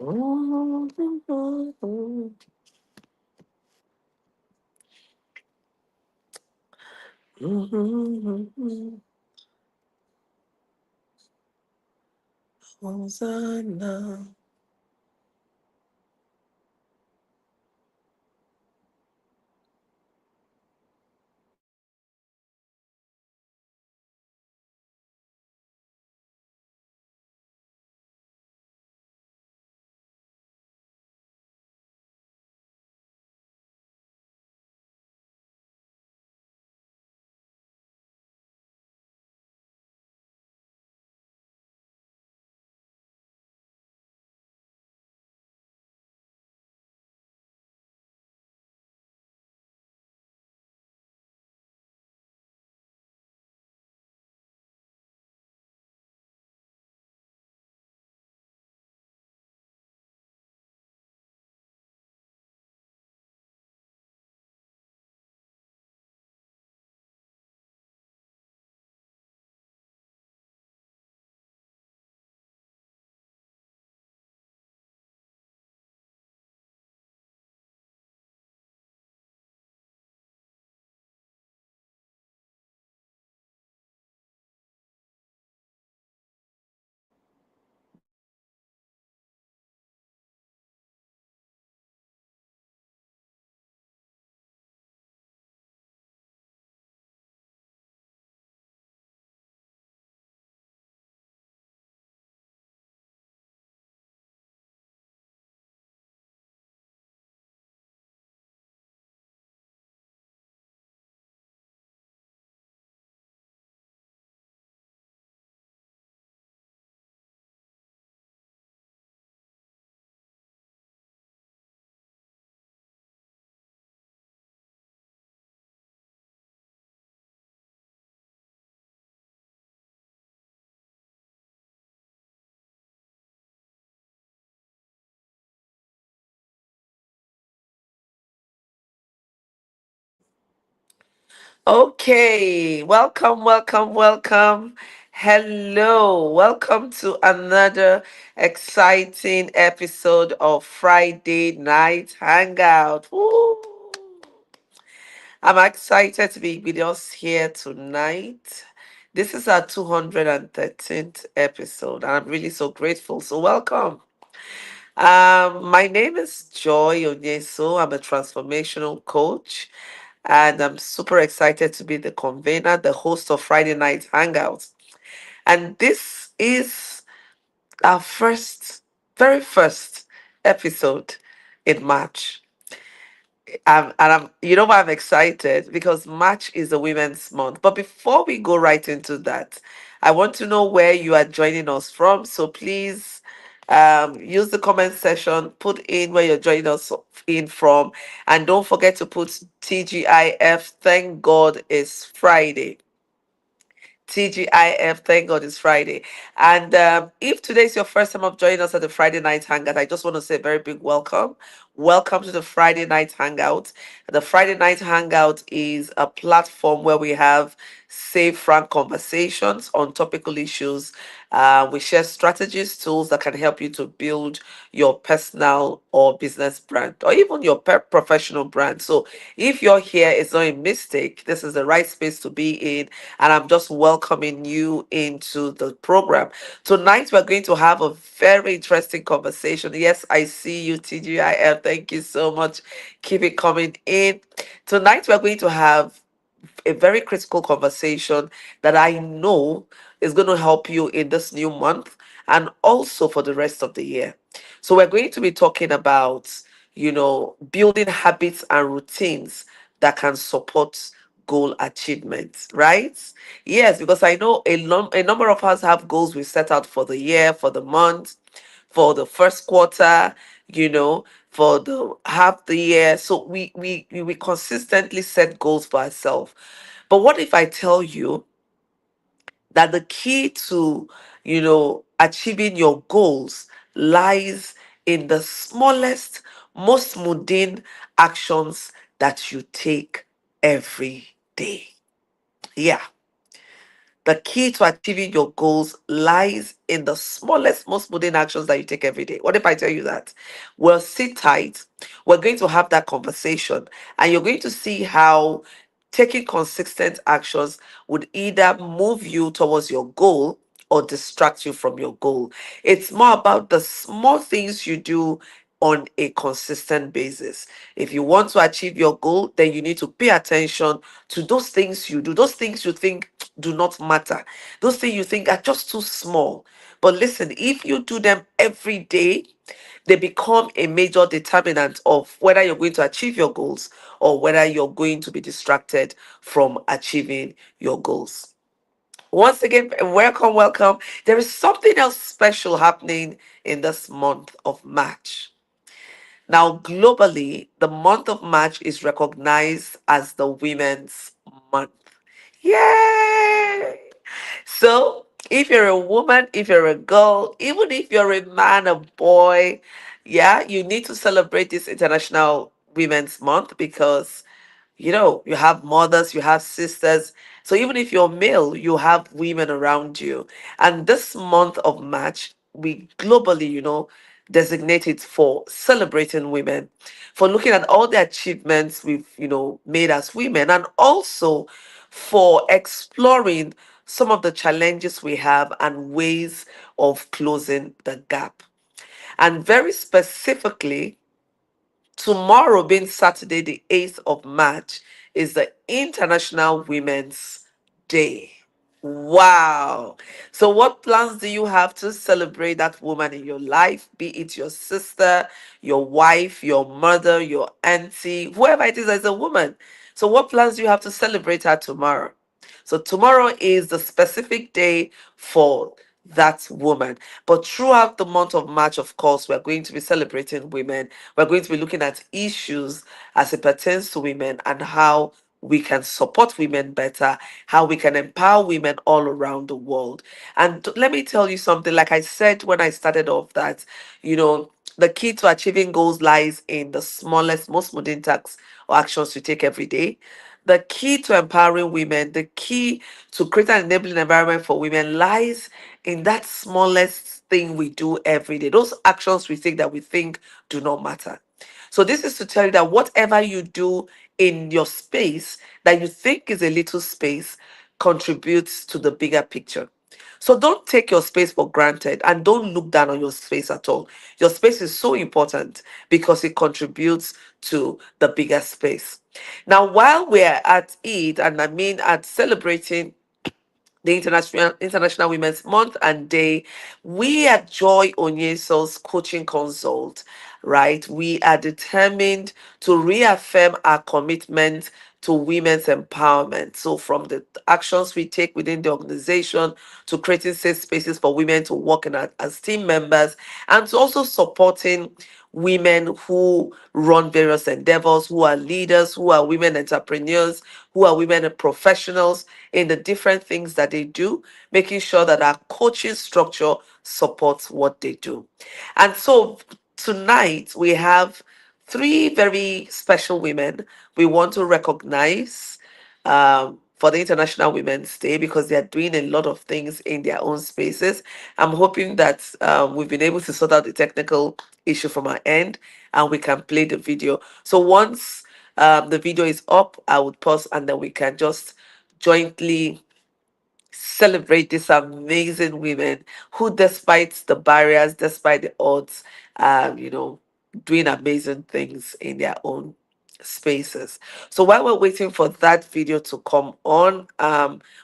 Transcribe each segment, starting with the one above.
Hosanna. Okay, welcome, welcome, welcome. Hello, welcome to another exciting episode of Friday Night Hangout. Woo! I'm excited to be with us here tonight. This is our 213th episode, and I'm really so grateful. So, welcome. My name is Joy Onyeso. I'm a transformational coach, and I'm super excited to be the convener, the host of Friday Night Hangouts. And this is our very first episode in March. You know why I'm excited? Because March is the Women's Month. But before we go right into that, I want to know where you are joining us from. So please use the comment section, put in where you're joining us in from, and don't forget to put TGIF. Thank God it's Friday. TGIF, thank God it's Friday. And if today's your first time of joining us at the Friday Night Hangout, I just want to say a very big welcome. Welcome to the Friday Night Hangout. The Friday Night Hangout is a platform where we have safe, frank conversations on topical issues. We share strategies, tools that can help you to build your personal or business brand, or even your professional brand. So if you're here, it's not a mistake. This is the right space to be in, and I'm just welcoming you into the program. Tonight, we're going to have a very interesting conversation. Yes, I see you, TGIF. Thank you so much. Keep it coming in. Tonight, we're going to have a very critical conversation that I know is going to help you in this new month and also for the rest of the year. So, we're going to be talking about, building habits and routines that can support goal achievement, right? Yes, because I know a number of us have goals we set out for the year, for the month, for the first quarter, for the half the year. So we consistently set goals for ourselves. But what if I tell you that the key to, achieving your goals lies in the smallest, most mundane actions that you take every day? Yeah. The key to achieving your goals lies in the smallest, most mundane actions that you take every day. What if I tell you that? Well, sit tight. We're going to have that conversation, and you're going to see how taking consistent actions would either move you towards your goal or distract you from your goal. It's more about the small things you do on a consistent basis. If you want to achieve your goal, then you need to pay attention to those things you do, those things you think do not matter, those things you think are just too small. But listen, if you do them every day, they become a major determinant of whether you're going to achieve your goals or whether you're going to be distracted from achieving your goals. Once again, welcome, welcome. There is something else special happening in this month of March. Now, globally, the month of March is recognized as the Women's Month. Yay! So, if you're a woman, if you're a girl, even if you're a man, a boy, yeah, you need to celebrate this International Women's Month because you have mothers, you have sisters. So even if you're male, you have women around you. And this month of March, we globally, designate it for celebrating women, for looking at all the achievements we've, made as women, and also for exploring some of the challenges we have and ways of closing the gap. And very specifically, tomorrow, being Saturday, the 8th of March, is the International Women's Day. Wow. So, what plans do you have to celebrate that woman in your life? Be it your sister, your wife, your mother, your auntie, whoever it is as a woman. So, what plans do you have to celebrate her tomorrow? So, tomorrow is the specific day for that woman. But throughout the month of March, of course, we're going to be celebrating women. We're going to be looking at issues as it pertains to women and how we can support women better, how we can empower women all around the world. And let me tell you something, like I said when I started off, that, the key to achieving goals lies in the smallest, most mundane tasks or actions you take every day. The key to empowering women, the key to create an enabling environment for women lies in that smallest thing we do every day, those actions we take that we think do not matter. So, this is to tell you that whatever you do in your space that you think is a little space contributes to the bigger picture. So don't take your space for granted and don't look down on your space at all. Your space is so important because it contributes to the bigger space. Now, while we're at it, and I mean at celebrating the International Women's Month and Day, we at Joy Onyeso's coaching consult, right? We are determined to reaffirm our commitment to women's empowerment. So, from the actions we take within the organization to creating safe spaces for women to work in as team members, and to also supporting women who run various endeavors, who are leaders, who are women entrepreneurs, who are women professionals in the different things that they do, making sure that our coaching structure supports what they do. And so tonight we have three very special women we want to recognize for the International Women's Day because they are doing a lot of things in their own spaces. I'm hoping that we've been able to sort out the technical issue from our end and we can play the video. So once the video is up, I would pause and then we can just jointly celebrate these amazing women who, despite the barriers, despite the odds, doing amazing things in their own spaces. So while we're waiting for that video to come on,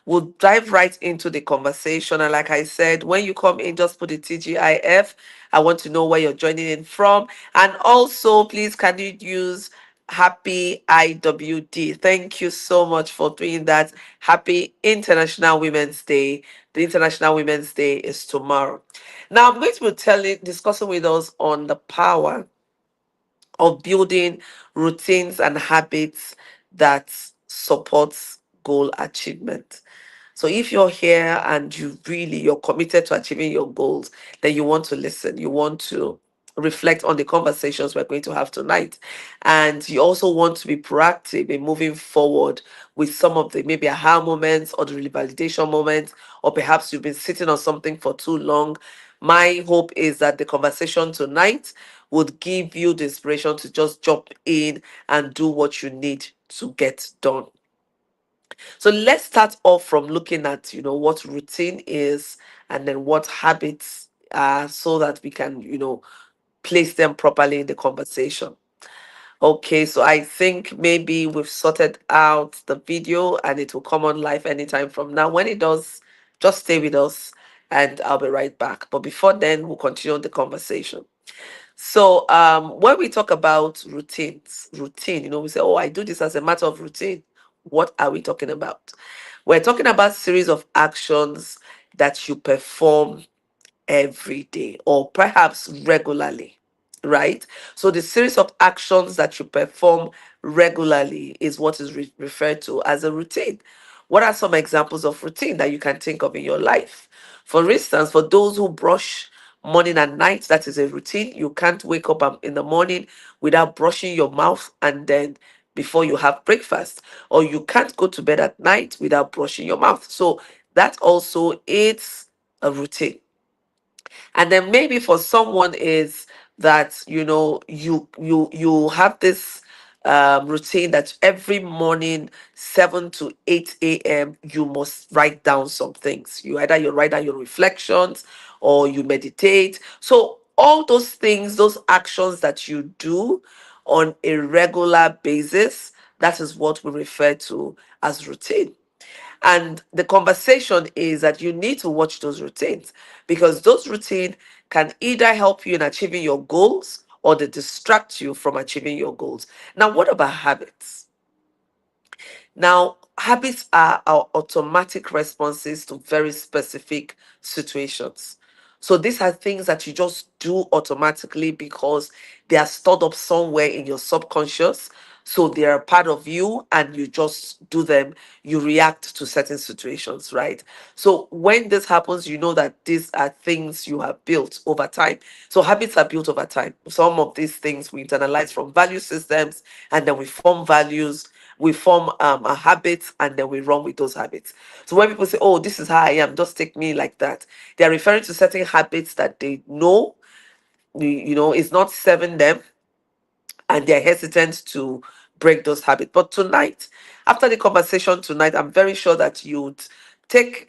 we'll dive right into the conversation. And like I said, when you come in, just put the TGIF. I want to know where you're joining in from. And also, please, can you use Happy IWD? Thank you so much for doing that. Happy International Women's Day. The International Women's Day is tomorrow. Now, I'm going to be discussing with us on the power of building routines and habits that supports goal achievement. So if you're here and you're committed to achieving your goals, then you want to listen, you want to reflect on the conversations we're going to have tonight. And you also want to be proactive in moving forward with some of the maybe aha moments or the revalidation moments, or perhaps you've been sitting on something for too long. My hope is that the conversation tonight would give you the inspiration to just jump in and do what you need to get done. So let's start off from looking at, what routine is and then what habits are, so that we can, place them properly in the conversation. Okay, so I think maybe we've sorted out the video and it will come on live anytime from now. When it does, just stay with us and I'll be right back. But before then, we'll continue the conversation. So when we talk about routine, we say, oh, I do this as a matter of routine. What are we talking about? We're talking about series of actions that you perform every day or perhaps regularly, right? So the series of actions that you perform regularly is what is referred to as a routine. What are some examples of routine that you can think of in your life? For instance, for those who brush morning and night, that is a routine. You can't wake up in the morning without brushing your mouth and then before you have breakfast, or you can't go to bed at night without brushing your mouth. So that also is a routine. And then maybe for someone is that you have this routine that every morning 7 to 8 a.m you must write down some things. You write down your reflections or you meditate. So all those things, those actions that you do on a regular basis, that is what we refer to as routine. And the conversation is that you need to watch those routines, because those routines can either help you in achieving your goals or they distract you from achieving your goals. Now, what about habits? Now, habits are our automatic responses to very specific situations. So these are things that you just do automatically because they are stored up somewhere in your subconscious. So they are part of you and you just do them. You react to certain situations, right? So when this happens, you know that these are things you have built over time. So habits are built over time. Some of these things we internalize from value systems, and then we form values, we form a habit, and then we run with those habits. So when people say, oh, this is how I am, just take me like that, they are referring to certain habits that they know, is not serving them, and they're hesitant to break those habits. But tonight, after the conversation tonight, I'm very sure that you'd take,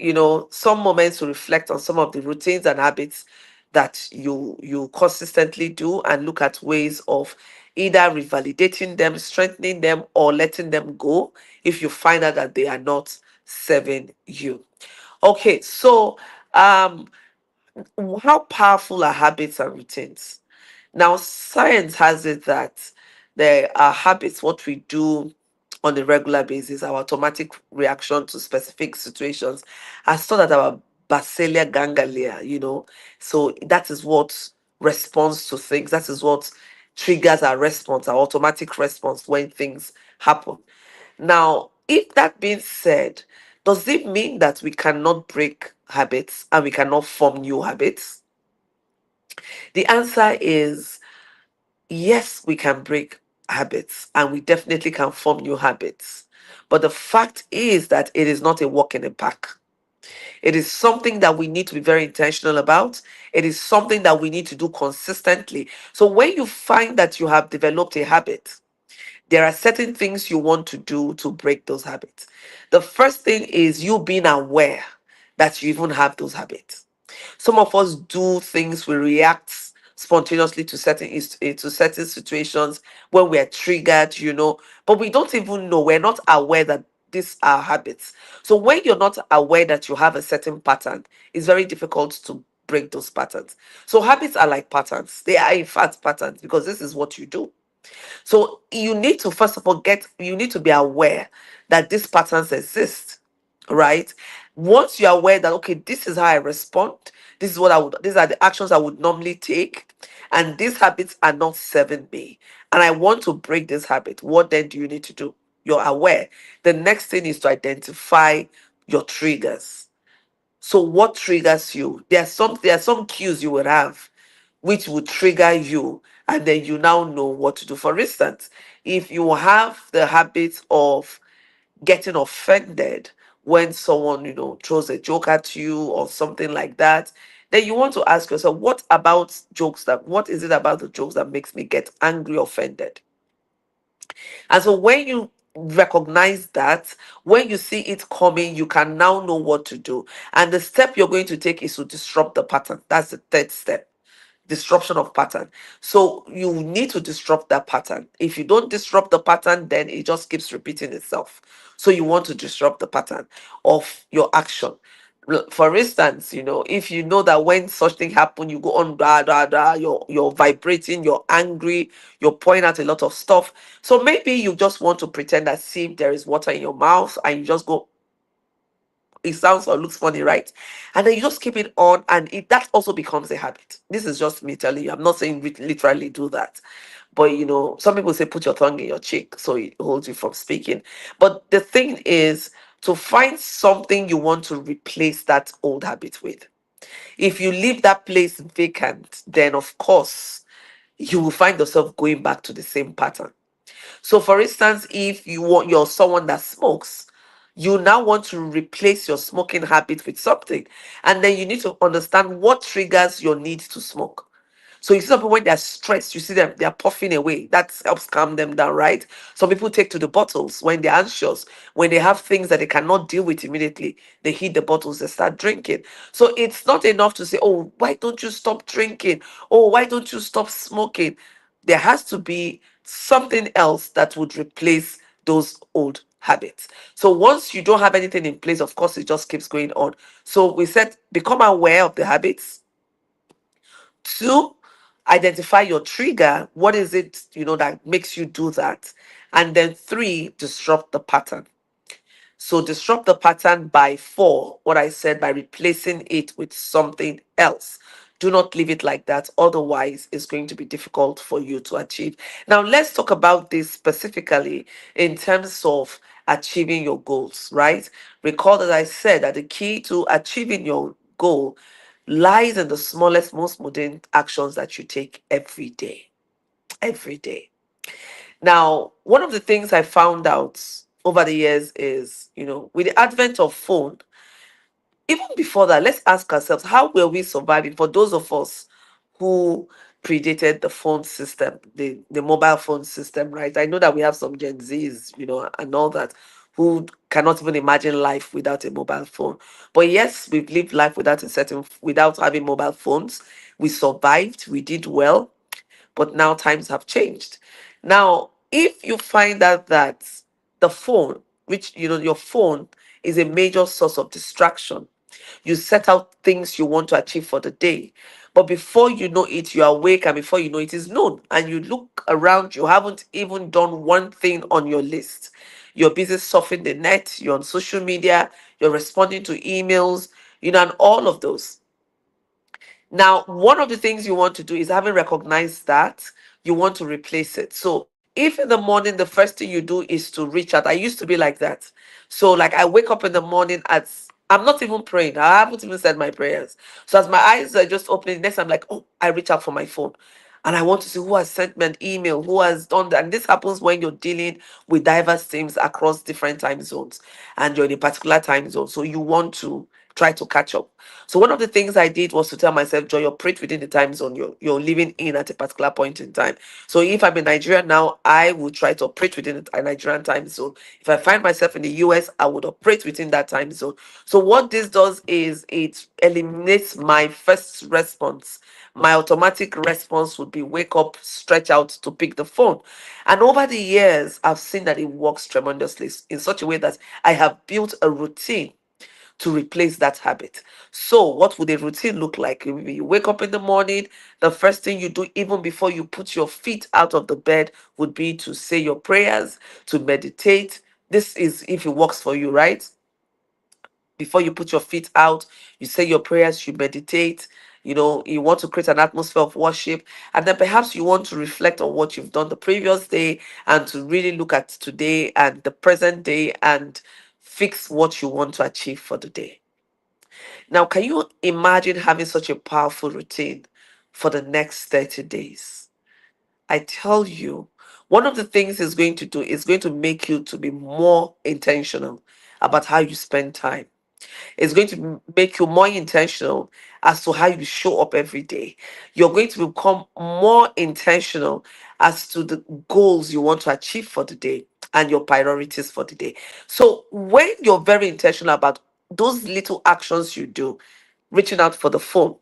some moments to reflect on some of the routines and habits that you consistently do, and look at ways of either revalidating them, strengthening them, or letting them go if you find out that they are not serving you. Okay, so how powerful are habits and routines? Now, science has it that there are habits, what we do on a regular basis, our automatic reaction to specific situations, are stored at our basal ganglia, So that is what responds to things. That is what triggers our response, our automatic response when things happen. Now, if that being said, does it mean that we cannot break habits and we cannot form new habits? The answer is yes, we can break habits and we definitely can form new habits. But the fact is that it is not a walk in the park. It is something that we need to be very intentional about. It is something that we need to do consistently. So when you find that you have developed a habit, there are certain things you want to do to break those habits. The first thing is you being aware that you even have those habits. Some of us do things, we react spontaneously to certain situations when we're triggered, but we don't even know, we're not aware that these are habits. So when you're not aware that you have a certain pattern, it's very difficult to break those patterns. So habits are like patterns. They are in fact patterns because this is what you do. So you need to first of all you need to be aware that these patterns exist, right? Once you're aware that okay, this is how I respond, these are the actions I would normally take, and these habits are not serving me, and I want to break this habit, what then do you need to do? You're aware. The next thing is to identify your triggers. So what triggers you? There are some cues you would have which would trigger you, and then you now know what to do. For instance, if you have the habit of getting offended when someone, throws a joke at you or something like that, then you want to ask yourself, what is it about the jokes that makes me get angry, offended? And so when you recognize that, when you see it coming, you can now know what to do. And the step you're going to take is to disrupt the pattern. That's the third step, disruption of pattern. So you need to disrupt that pattern. If you don't disrupt the pattern, then it just keeps repeating itself. So you want to disrupt the pattern of your action. For instance, if you know that when such thing happen, you go on you're vibrating, you're angry, you're pouring out a lot of stuff. So maybe you just want to pretend as if there is water in your mouth and you just go, it sounds or looks funny, right? And then you just keep it on, and that also becomes a habit. This is just me telling you. I'm not saying literally do that, but some people say put your tongue in your cheek so it holds you from speaking. But the thing is to find something you want to replace that old habit with. If you leave that place vacant, then of course you will find yourself going back to the same pattern. So, for instance, if you're someone that smokes, you now want to replace your smoking habit with something, and then you need to understand what triggers your need to smoke. So you see some people when they're stressed, you see them, they're puffing away. That helps calm them down, right? Some people take to the bottles when they're anxious, when they have things that they cannot deal with immediately, they hit the bottles, they start drinking. So it's not enough to say, oh, why don't you stop drinking? Oh, why don't you stop smoking? There has to be something else that would replace those old habits. So once you don't have anything in place, of course, it just keeps going on. So we said, become aware of the habits. Two, identify your trigger. What is it, that makes you do that? And then three, disrupt the pattern. So disrupt the pattern by four, what I said, by replacing it with something else. Do not leave it like that. Otherwise, it's going to be difficult for you to achieve. Now, let's talk about this specifically in terms of achieving your goals, right? Recall that I said that the key to achieving your goal lies in the smallest, most mundane actions that you take every day. Every day. Now, one of the things I found out over the years is, with the advent of phone, even before that, let's ask ourselves, how were we surviving? For those of us who predated the phone system, the mobile phone system, right? I know that we have some Gen Zs, and all that, who cannot even imagine life without a mobile phone. But yes, we've lived life without having mobile phones. We survived, we did well, but now times have changed. Now, if you find out that the phone, which your phone is a major source of distraction, you set out things you want to achieve for the day, but before you know it, you're awake, and before you know it is noon, and you look around, you haven't even done one thing on your list. You're busy surfing the net, you're on social media, you're responding to emails, and all of those. Now, one of the things you want to do is, having recognized that, you want to replace it. So, if in the morning the first thing you do is to reach out, I used to be like that. So, like, I wake up in the morning I'm not even praying. I haven't even said my prayers. So, as my eyes are just opening, next I'm like, oh, I reach out for my phone. And I want to see who has sent me an email, who has done that. And this happens when you're dealing with diverse teams across different time zones and you're in a particular time zone. So you want to try to catch up. So one of the things I did was to tell myself, Joy, operate within the time zone you're living in at a particular point in time. So if I'm in Nigeria now, I will try to operate within a Nigerian time zone. If I find myself in the US, I would operate within that time zone. So what this does is it eliminates my first response. My automatic response would be wake up, stretch out to pick the phone. And over the years, I've seen that it works tremendously in such a way that I have built a routine to replace that habit. So, what would a routine look like? You wake up in the morning, the first thing you do, even before you put your feet out of the bed, would be to say your prayers, to meditate. This is if it works for you, right? Before you put your feet out, you say your prayers, you meditate. You want to create an atmosphere of worship, and then perhaps you want to reflect on what you've done the previous day and to really look at today and the present day and fix what you want to achieve for the day. Now, can you imagine having such a powerful routine for the next 30 days. I tell you, one of the things it's going to do is going to make you to be more intentional about how you spend time. It's going to make you more intentional as to how you show up every day. You're going to become more intentional as to the goals you want to achieve for the day and your priorities for the day. So, when you're very intentional about those little actions you do, reaching out for the phone,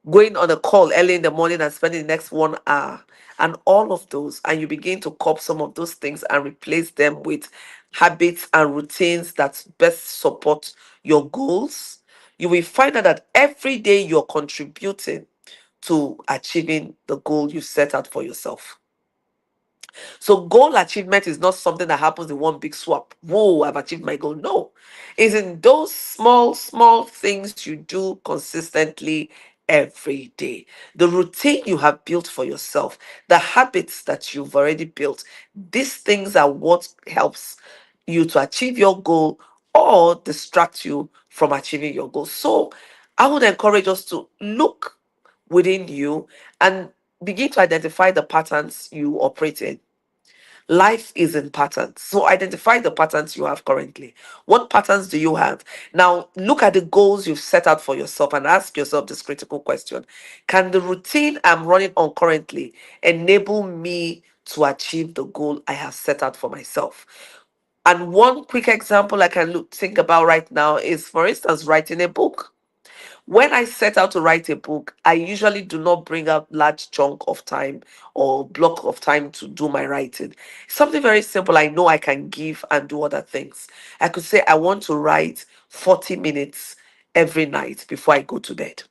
going on a call early in the morning and spending the next 1 hour, and all of those, and you begin to cop some of those things and replace them with habits and routines that best support your goals, you will find out that every day you're contributing to achieving the goal you set out for yourself. So goal achievement is not something that happens in one big swap. Whoa, I've achieved my goal. No. It's in those small, small things you do consistently every day. The routine you have built for yourself, the habits that you've already built, these things are what helps you to achieve your goal or distract you from achieving your goal. So I would encourage us to look within you and begin to identify the patterns you operate in. Life is in patterns. So identify the patterns you have currently. What patterns do you have? Now look at the goals you've set out for yourself and ask yourself this critical question. Can the routine I'm running on currently enable me to achieve the goal I have set out for myself? And one quick example I can think about right now is, for instance, writing a book. When I set out to write a book, I usually do not bring out large chunk of time or block of time to do my writing. Something very simple I know I can give and do other things. I could say I want to write 40 minutes every night before I go to bed.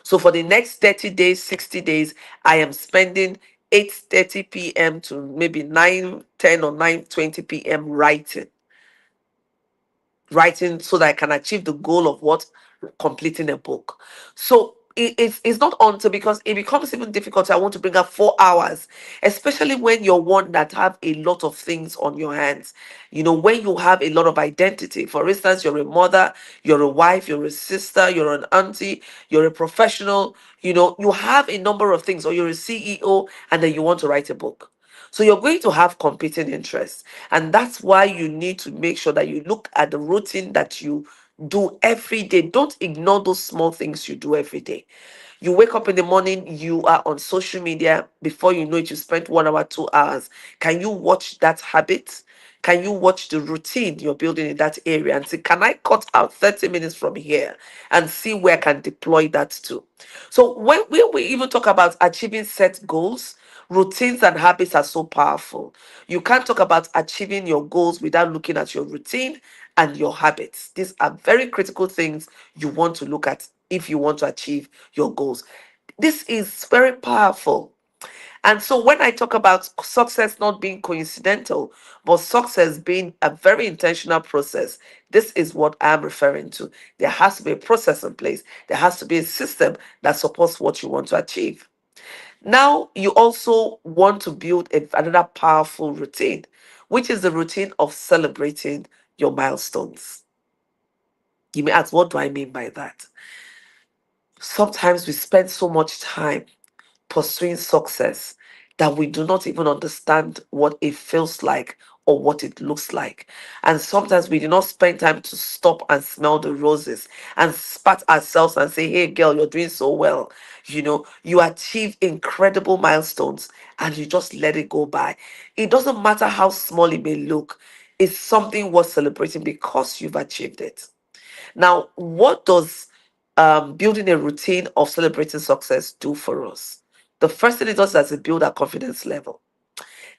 So for the next 30 days, 60 days, I am spending 8:30 p.m. to maybe 9:10 or 9:20 p.m. writing so that I can achieve the goal of what? Completing a book. So it's not until, because it becomes even difficult. I want to bring up 4 hours, especially when you're one that have a lot of things on your hands. When you have a lot of identity. For instance, you're a mother, you're a wife, you're a sister, you're an auntie, you're a professional. You have a number of things, or you're a CEO, and then you want to write a book. So you're going to have competing interests. And that's why you need to make sure that you look at the routine that you do every day. Don't ignore those small things you do every day. You wake up in the morning, you are on social media. Before you know it, you spent 1 hour, 2 hours. Can you watch that habit? Can you watch the routine you're building in that area and say, can I cut out 30 minutes from here and see where I can deploy that to? So when we even talk about achieving set goals, routines and habits are so powerful. You can't talk about achieving your goals without looking at your routine and your habits. These are very critical things you want to look at if you want to achieve your goals. This is very powerful. And so when I talk about success not being coincidental, but success being a very intentional process, this is what I'm referring to. There has to be a process in place. There has to be a system that supports what you want to achieve. Now, you also want to build another powerful routine, which is the routine of celebrating your milestones. You may ask, what do I mean by that? Sometimes we spend so much time pursuing success that we do not even understand what it feels like or what it looks like. And sometimes we do not spend time to stop and smell the roses and spat ourselves and say, hey, girl, you're doing so well. You achieve incredible milestones and you just let it go by. It doesn't matter how small it may look, it's something worth celebrating because you've achieved it. Now, what does building a routine of celebrating success do for us? The first thing it does is to build our confidence level.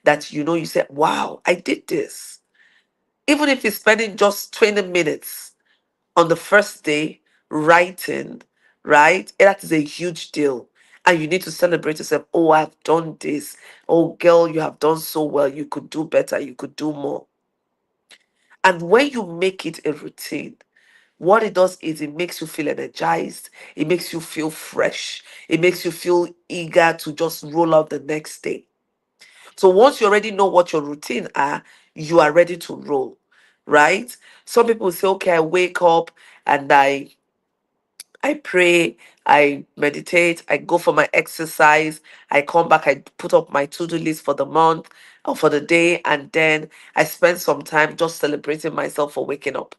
That you say, wow, I did this. Even if you're spending just 20 minutes on the first day writing, right? That is a huge deal. And you need to celebrate yourself. Oh, I've done this. Oh, girl, you have done so well. You could do better. You could do more. And when you make it a routine, what it does is it makes you feel energized, it makes you feel fresh, it makes you feel eager to just roll out the next day. So once you already know what your routine are, you are ready to roll, right? Some people say, okay, I wake up and I I pray, I meditate, I go for my exercise, I come back, I put up my to-do list for the month or for the day, and then I spend some time just celebrating myself for waking up.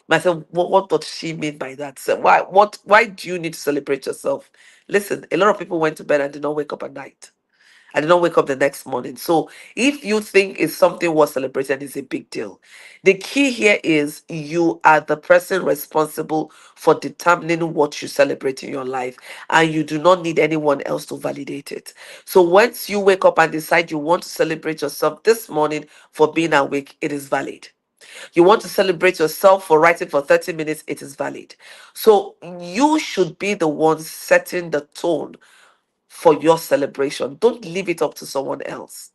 Myself, what does she mean by that? So why do you need to celebrate yourself? Listen, a lot of people went to bed and did not wake up at night. I did not wake up the next morning. So if you think it's something worth celebrating, it's a big deal. The key here is you are the person responsible for determining what you celebrate in your life, and you do not need anyone else to validate it. So once you wake up and decide you want to celebrate yourself this morning for being awake, it is valid. You want to celebrate yourself for writing for 30 minutes, it is valid. So you should be the one setting the tone for your celebration. Don't leave it up to someone else.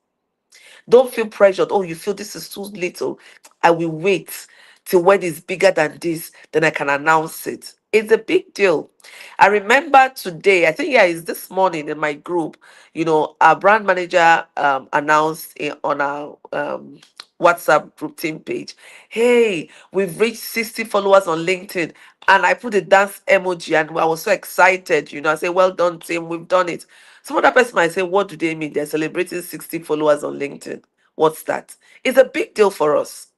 Don't feel pressured. Oh, you feel this is too little. I will wait till when it's bigger than this, then I can announce it. It's a big deal. I remember today, I think, yeah, it's this morning in my group, our brand manager announced on our WhatsApp group team page, hey, we've reached 60 followers on LinkedIn. And I put a dance emoji and I was so excited. I say, well done, team, we've done it. Some other person might say, what do they mean? They're celebrating 60 followers on LinkedIn. What's that? It's a big deal for us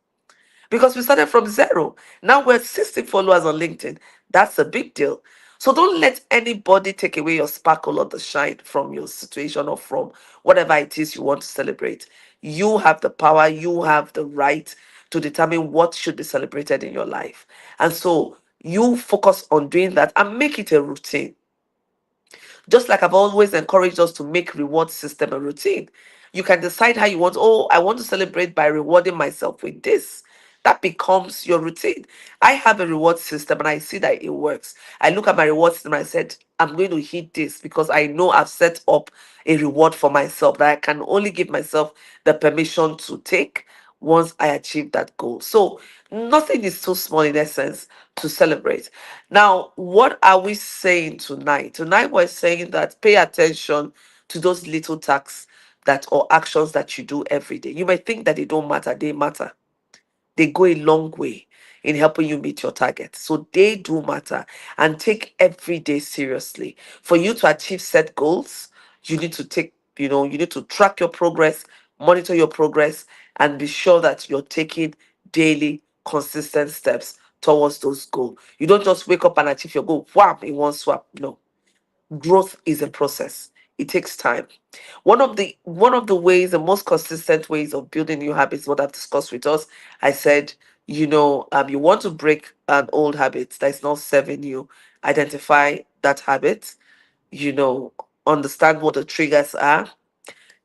because we started from zero. Now we're 60 followers on LinkedIn. That's a big deal. So don't let anybody take away your sparkle or the shine from your situation or from whatever it is you want to celebrate. You have the power, you have the right to determine what should be celebrated in your life. And so you focus on doing that and make it a routine. Just like I've always encouraged us to make reward system a routine. You can decide how you want. Oh, I want to celebrate by rewarding myself with this. That becomes your routine. I have a reward system and I see that it works. I look at my reward system and I said, I'm going to hit this because I know I've set up a reward for myself that I can only give myself the permission to take once I achieve that goal. So nothing is too small in essence to celebrate. Now, what are we saying tonight? Tonight, we're saying that pay attention to those little tasks that or actions that you do every day. You might think that they don't matter, they matter. They go a long way in helping you meet your target. So they do matter, and take every day seriously. For you to achieve set goals, you need to you need to track your progress, monitor your progress, and be sure that you're taking daily, consistent steps towards those goals. You don't just wake up and achieve your goal, wham, in one swap. No, growth is a process. It takes time. One of the ways, the most consistent ways of building new habits, what I've discussed with us, I said, you want to break an old habit that is not serving you. Identify that habit, you know, understand what the triggers are,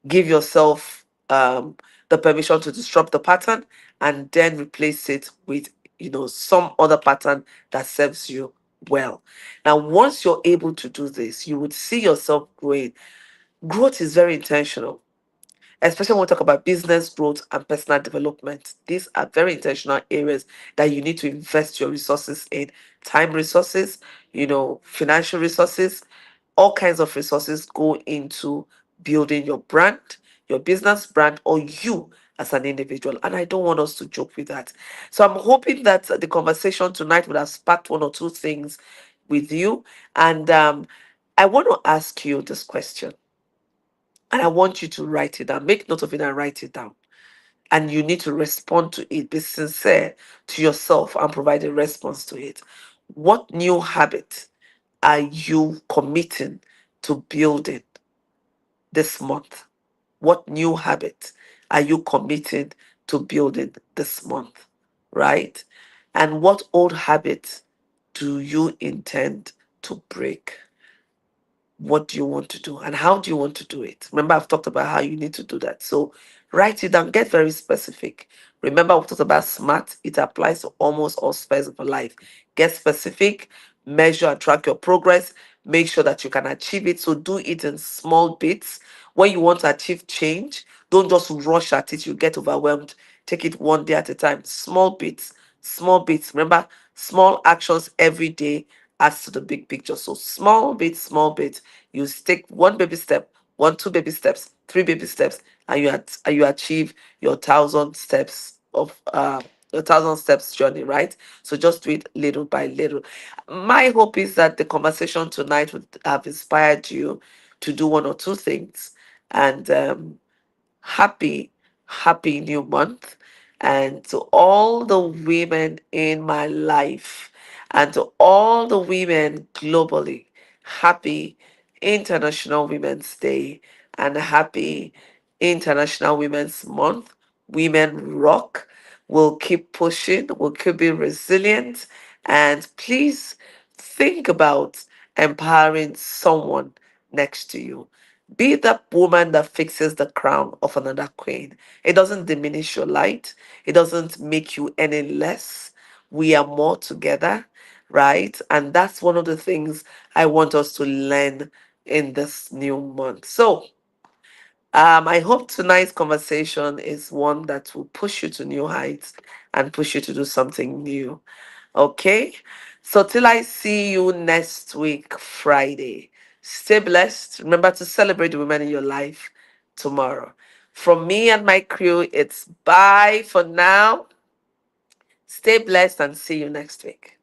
give yourself the permission to disrupt the pattern, and then replace it with some other pattern that serves you well. Now once you're able to do this, you would see yourself growing. Growth is very intentional, especially when we talk about business growth and personal development. These are very intentional areas that you need to invest your resources in. Time resources, financial resources, all kinds of resources go into building your brand, your business brand, or you as an individual. And I don't want us to joke with that. So I'm hoping that the conversation tonight would have sparked one or two things with you. And I want to ask you this question. And I want you to write it down. Make note of it and write it down. And you need to respond to it. Be sincere to yourself and provide a response to it. What new habit are you committing to building this month? What new habit are you committing to building this month? Right? And what old habit do you intend to break? What do you want to do and how do you want to do it? Remember, I've talked about how you need to do that. So write it down, get very specific. Remember, we talked about SMART, it applies to almost all spheres of life. Get specific, measure and track your progress, make sure that you can achieve it. So do it in small bits. When you want to achieve change, don't just rush at it, you get overwhelmed. Take it one day at a time. Small bits, small bits. Remember, small actions every day adds to the big picture. So small bit. You take one baby step, one, two baby steps, three baby steps, and you achieve your 1,000 steps a thousand steps journey, right? So just do it little by little. My hope is that the conversation tonight would have inspired you to do one or two things. And happy, happy new month. And to all the women in my life and to all the women globally, happy International Women's Day and happy International Women's Month. Women rock. We'll keep pushing, we'll keep being resilient. And please think about empowering someone next to you. Be that woman that fixes the crown of another queen. It doesn't diminish your light, it doesn't make you any less. We are more together, right? And that's one of the things I want us to learn in this new month. So, I hope tonight's conversation is one that will push you to new heights and push you to do something new. Okay? So till I see you next week, Friday, stay blessed. Remember to celebrate the women in your life tomorrow. From me and my crew, it's bye for now. Stay blessed and see you next week.